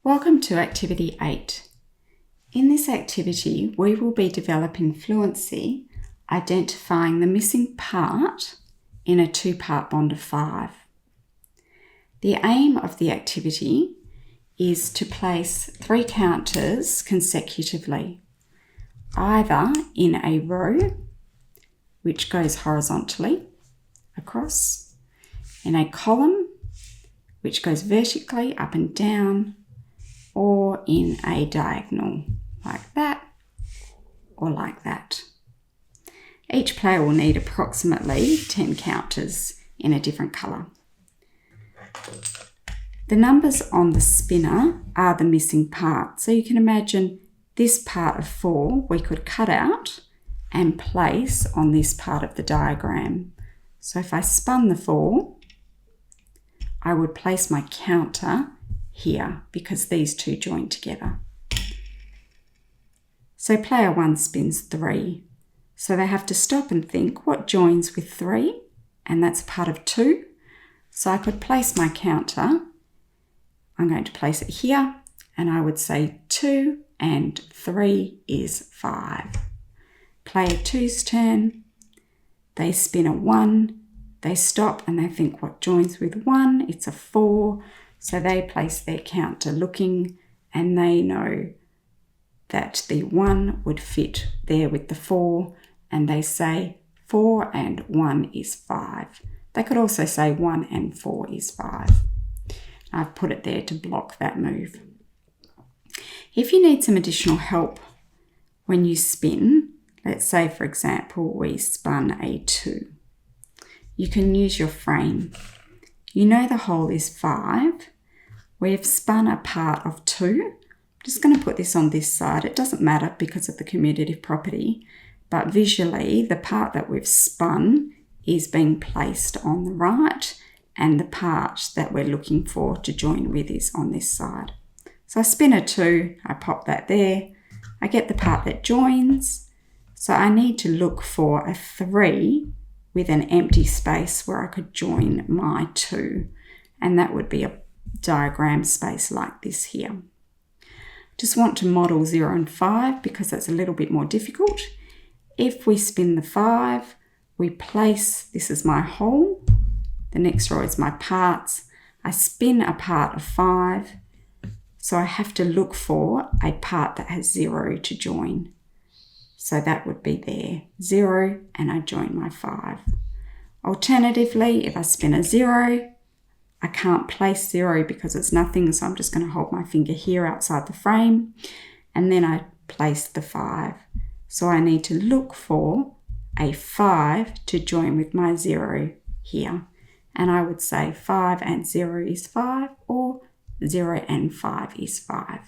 Welcome to Activity 8. In this activity, we will be developing fluency, identifying the missing part in a two-part bond of 5. The aim of the activity is to place 3 counters consecutively, either in a row, which goes horizontally across, in a column, which goes vertically up and down, or in a diagonal, like that or like that. Each player will need approximately 10 counters in a different colour. The numbers on the spinner are the missing part, so you can imagine this part of 4 we could cut out and place on this part of the diagram. So if I spun the 4, I would place my counter here because these two join together. So player 1 spins 3. So they have to stop and think what joins with 3, and that's part of 2. So I could place my counter. I'm going to place it here, and I would say 2 and 3 is 5. Player 2's turn. They spin a 1. They stop and they think what joins with 1. It's a 4. So they place their counter looking, and they know that the 1 would fit there with the 4, and they say 4 and 1 is 5. They could also say 1 and 4 is 5. I've put it there to block that move. If you need some additional help when you spin, let's say for example we spun a 2. You can use your frame. You know the hole is 5. We've spun a part of 2. I'm just going to put this on this side. It doesn't matter because of the commutative property, but visually the part that we've spun is being placed on the right, and the part that we're looking for to join with is on this side. So I spin a 2, I pop that there. I get the part that joins. So I need to look for a 3 with an empty space where I could join my 2, and that would be a diagram space like this here. Just want to model 0 and 5 because that's a little bit more difficult. If we spin the 5, we place, this is my hole, the next row is my parts. I spin a part of 5, so I have to look for a part that has 0 to join. So that would be there, 0, and I join my 5. Alternatively, if I spin a 0, I can't place 0 because it's nothing, so I'm just going to hold my finger here outside the frame, and then I place the 5. So I need to look for a 5 to join with my 0 here. And I would say 5 and 0 is 5, or 0 and 5 is 5.